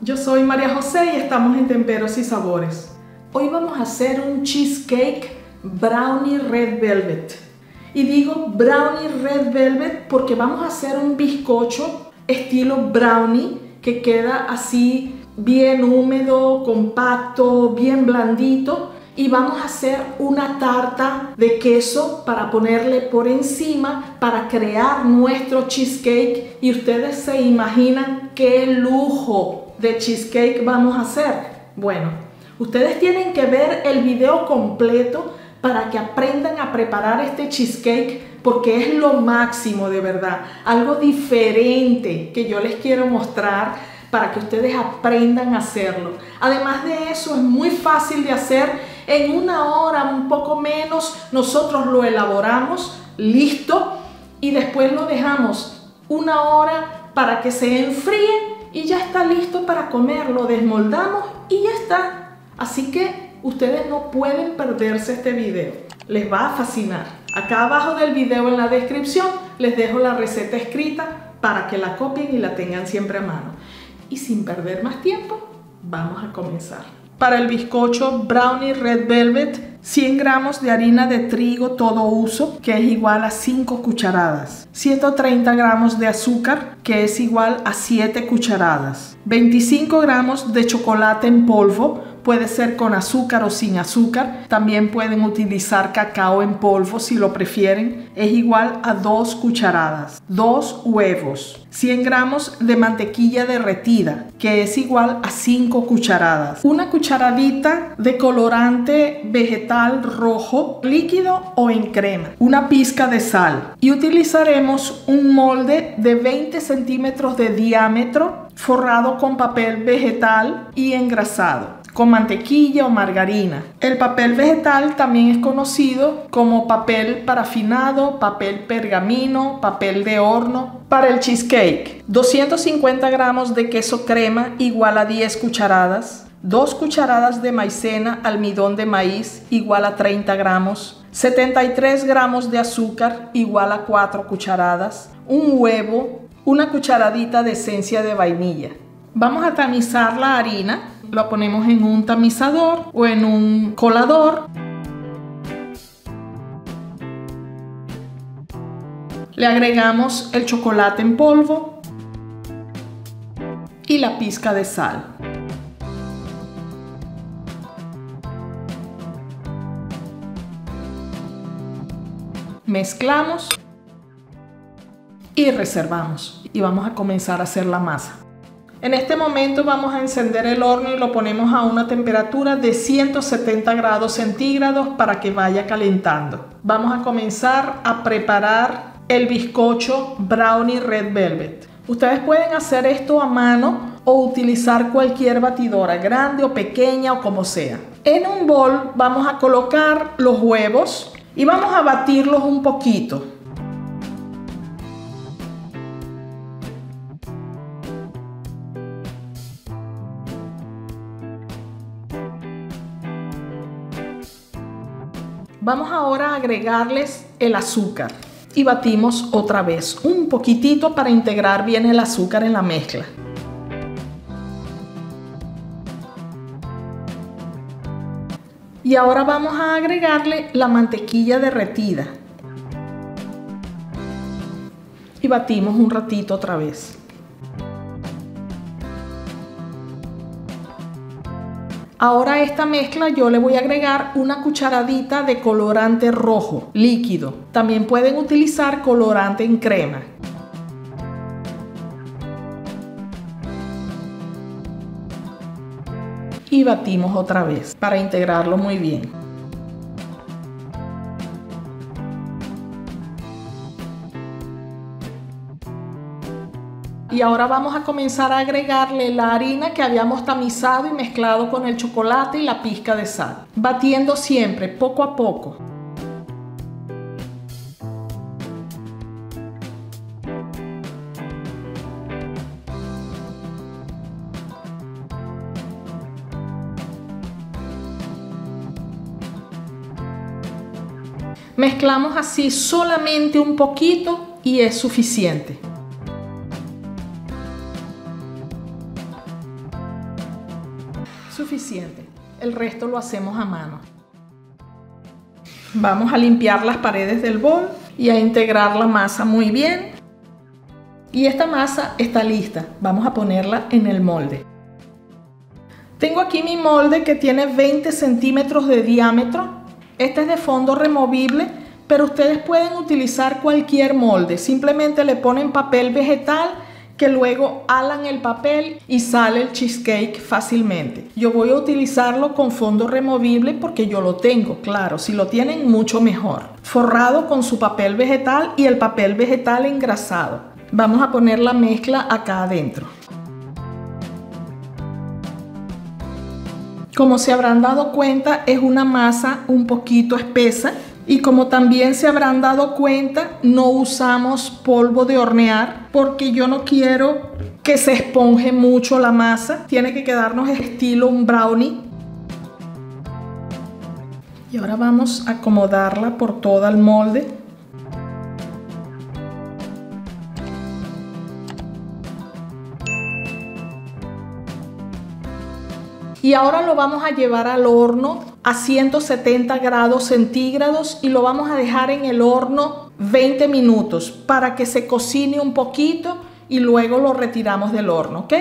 Yo soy María José y estamos en Temperos y Sabores. Hoy vamos a hacer un cheesecake brownie red velvet. Y digo brownie red velvet porque vamos a hacer un bizcocho estilo brownie que queda así bien húmedo, compacto, bien blandito. Y vamos a hacer una tarta de queso para ponerle por encima para crear nuestro cheesecake. Y ustedes se imaginan qué lujo de cheesecake vamos a hacer. Bueno, ustedes tienen que ver el video completo para que aprendan a preparar este cheesecake porque es lo máximo de verdad. Algo diferente que yo les quiero mostrar para que ustedes aprendan a hacerlo. Además de eso, es muy fácil de hacer. En una hora, un poco menos, nosotros lo elaboramos, listo, y después lo dejamos una hora para que se enfríe y ya está listo para comer. Lo desmoldamos y ya está. Así que ustedes no pueden perderse este video. Les va a fascinar. Acá abajo del video en la descripción les dejo la receta escrita para que la copien y la tengan siempre a mano. Y sin perder más tiempo, vamos a comenzar. Para el bizcocho brownie red velvet, 100 gramos de harina de trigo todo uso, que es igual a 5 cucharadas. 130 gramos de azúcar, que es igual a 7 cucharadas. 25 gramos de chocolate en polvo, puede ser con azúcar o sin azúcar. También pueden utilizar cacao en polvo si lo prefieren. Es igual a 2 cucharadas. 2 huevos. 100 gramos de mantequilla derretida, que es igual a 5 cucharadas. Una cucharadita de colorante vegetal rojo, líquido o en crema. Una pizca de sal. Y utilizaremos un molde de 20 centímetros de diámetro, forrado con papel vegetal y engrasado con mantequilla o margarina. El papel vegetal también es conocido como papel parafinado, papel pergamino, papel de horno. Para el cheesecake, 250 gramos de queso crema igual a 10 cucharadas, 2 cucharadas de maicena almidón de maíz igual a 30 gramos, 73 gramos de azúcar igual a 4 cucharadas, un huevo, una cucharadita de esencia de vainilla. Vamos a tamizar la harina. Lo ponemos en un tamizador o en un colador. Le agregamos el chocolate en polvo y la pizca de sal. Mezclamos y reservamos. Y vamos a comenzar a hacer la masa. En este momento vamos a encender el horno y lo ponemos a una temperatura de 170 grados centígrados para que vaya calentando. Vamos a comenzar a preparar el bizcocho brownie red velvet. Ustedes pueden hacer esto a mano o utilizar cualquier batidora, grande o pequeña o como sea. En un bol vamos a colocar los huevos y vamos a batirlos un poquito. Vamos ahora a agregarles el azúcar y batimos otra vez un poquitito para integrar bien el azúcar en la mezcla. Y ahora vamos a agregarle la mantequilla derretida y batimos un ratito otra vez. Ahora a esta mezcla yo le voy a agregar una cucharadita de colorante rojo líquido. También pueden utilizar colorante en crema. Y batimos otra vez para integrarlo muy bien. Y ahora vamos a comenzar a agregarle la harina que habíamos tamizado y mezclado con el chocolate y la pizca de sal, batiendo siempre poco a poco. Mezclamos así solamente un poquito y es suficiente. suficiente. El resto lo hacemos a mano. Vamos a limpiar las paredes del bol y a integrar la masa muy bien. Y esta masa está lista. Vamos a ponerla en el molde. Tengo aquí mi molde que tiene 20 centímetros de diámetro. Este es de fondo removible, pero ustedes pueden utilizar cualquier molde. Simplemente le ponen papel vegetal que luego alan el papel y sale el cheesecake fácilmente. Yo voy a utilizarlo con fondo removible porque yo lo tengo, claro. Si lo tienen, mucho mejor. Forrado con su papel vegetal y el papel vegetal engrasado. Vamos a poner la mezcla acá adentro. Como se habrán dado cuenta, es una masa un poquito espesa. Y como también se habrán dado cuenta, no usamos polvo de hornear porque yo no quiero que se esponje mucho la masa. Tiene que quedarnos estilo un brownie. Y ahora vamos a acomodarla por todo el molde. Y ahora lo vamos a llevar al horno a 170 grados centígrados y lo vamos a dejar en el horno 20 minutos para que se cocine un poquito y luego lo retiramos del horno, ¿ok?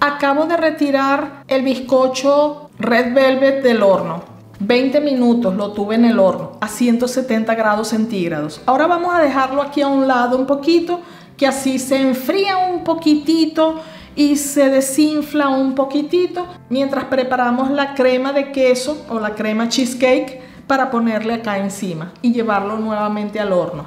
Acabo de retirar el bizcocho Red Velvet del horno. 20 minutos lo tuve en el horno a 170 grados centígrados. Ahora vamos a dejarlo aquí a un lado un poquito, que así se enfría un poquitito y se desinfla un poquitito mientras preparamos la crema de queso o la crema cheesecake para ponerle acá encima y llevarlo nuevamente al horno.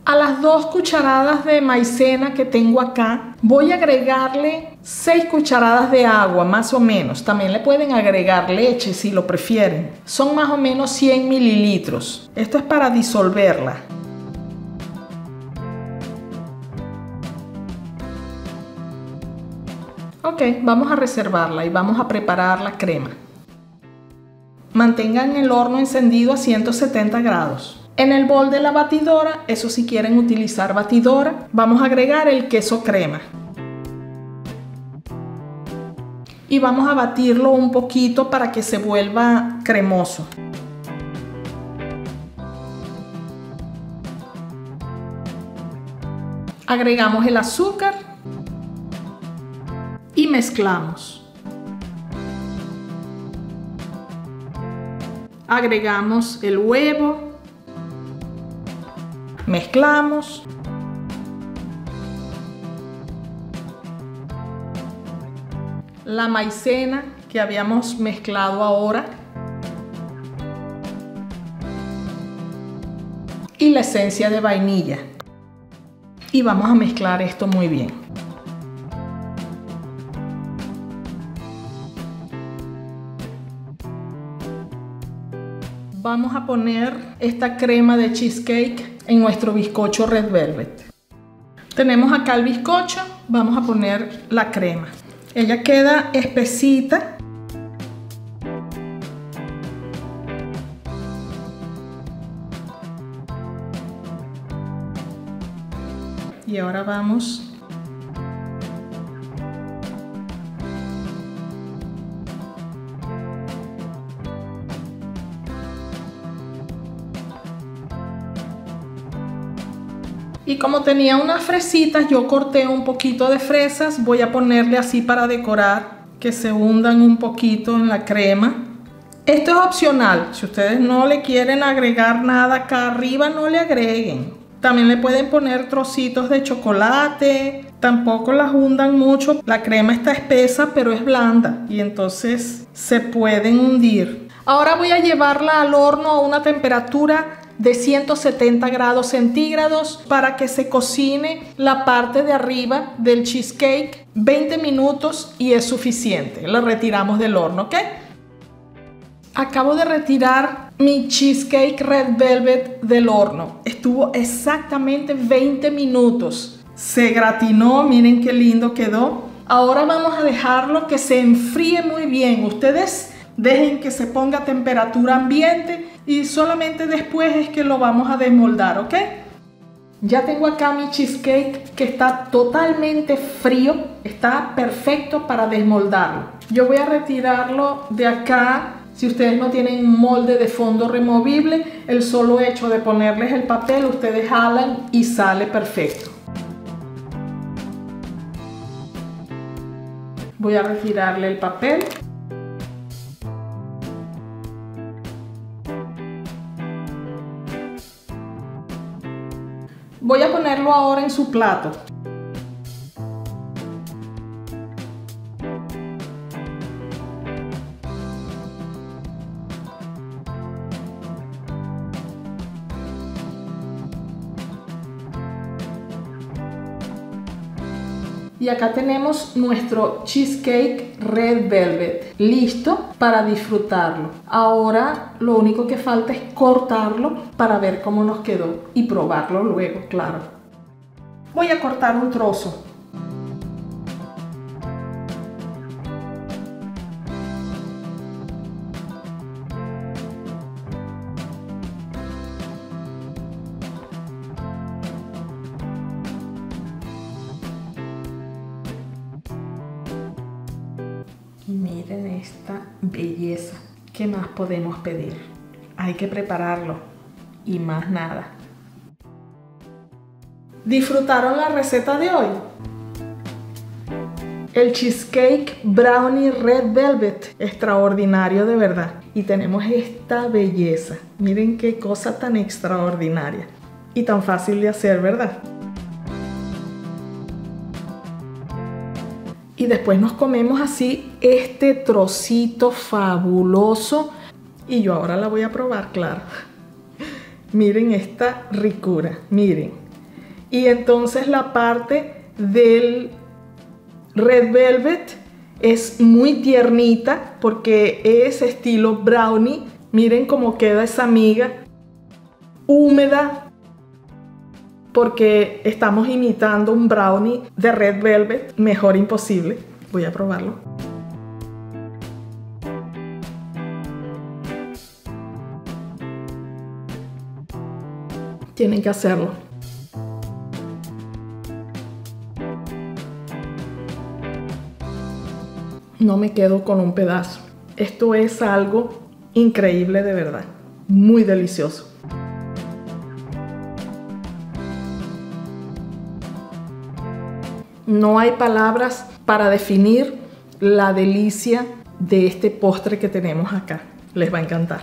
A las 2 cucharadas de maicena que tengo acá voy a agregarle 6 cucharadas de agua más o menos. También le pueden agregar leche si lo prefieren. Son más o menos 100 mililitros. Esto es para disolverla. Ok, vamos a reservarla y vamos a preparar la crema. Mantengan el horno encendido a 170 grados. En el bol de la batidora, eso si quieren utilizar batidora, vamos a agregar el queso crema. Y vamos a batirlo un poquito para que se vuelva cremoso. Agregamos el azúcar y mezclamos. Agregamos el huevo, mezclamos. La maicena que habíamos mezclado ahora y la esencia de vainilla. Y vamos a mezclar esto muy bien. Vamos a poner esta crema de cheesecake en nuestro bizcocho Red Velvet. Tenemos acá el bizcocho, vamos a poner la crema. Ella queda espesita. Y ahora vamos y como tenía unas fresitas, yo corté un poquito de fresas. Voy a ponerle así para decorar, que se hundan un poquito en la crema. Esto es opcional. Si ustedes no le quieren agregar nada acá arriba, no le agreguen. También le pueden poner trocitos de chocolate. Tampoco las hundan mucho. La crema está espesa, pero es blanda y entonces se pueden hundir. Ahora voy a llevarla al horno a una temperatura de 170 grados centígrados para que se cocine la parte de arriba del cheesecake 20 minutos y es suficiente. La retiramos del horno, ¿ok? Acabo de retirar mi cheesecake Red Velvet del horno. Estuvo exactamente 20 minutos. Se gratinó, miren qué lindo quedó. Ahora vamos a dejarlo que se enfríe muy bien. Ustedes dejen que se ponga a temperatura ambiente y solamente después es que lo vamos a desmoldar, ¿ok? Ya tengo acá mi cheesecake que está totalmente frío, está perfecto para desmoldarlo. Yo voy a retirarlo de acá. Si ustedes no tienen un molde de fondo removible, el solo hecho de ponerles el papel, ustedes jalan y sale perfecto. Voy a retirarle el papel. Voy a ponerlo ahora en su plato. Y acá tenemos nuestro cheesecake red velvet, listo para disfrutarlo. Ahora lo único que falta es cortarlo para ver cómo nos quedó y probarlo luego, claro. Voy a cortar un trozo. Miren esta belleza. ¿Qué más podemos pedir? Hay que prepararlo y más nada. ¿Disfrutaron la receta de hoy? El cheesecake brownie red velvet, extraordinario de verdad. Y tenemos esta belleza. Miren qué cosa tan extraordinaria y tan fácil de hacer, ¿verdad? Y después nos comemos así este trocito fabuloso. Y yo ahora la voy a probar, claro. Miren esta ricura, miren. Y entonces la parte del red velvet es muy tiernita porque es estilo brownie. Miren cómo queda esa miga húmeda, porque estamos imitando un brownie de red velvet, mejor imposible. Voy a probarlo. Tienen que hacerlo. No me quedo con un pedazo. Esto es algo increíble de verdad. Muy delicioso. No hay palabras para definir la delicia de este postre que tenemos acá. Les va a encantar.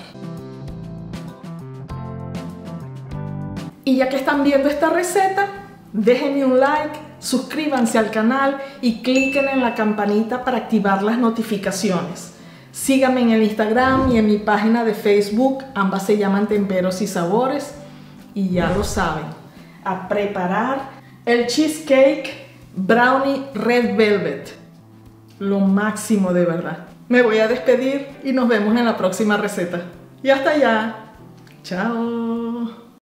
Y ya que están viendo esta receta, déjenme un like, suscríbanse al canal y cliquen en la campanita para activar las notificaciones. Síganme en el Instagram y en mi página de Facebook, ambas se llaman Temperos y Sabores. Y ya lo saben, a preparar el cheesecake brownie red velvet. Lo máximo de verdad. Me voy a despedir y nos vemos en la próxima receta. Y hasta allá. Chao.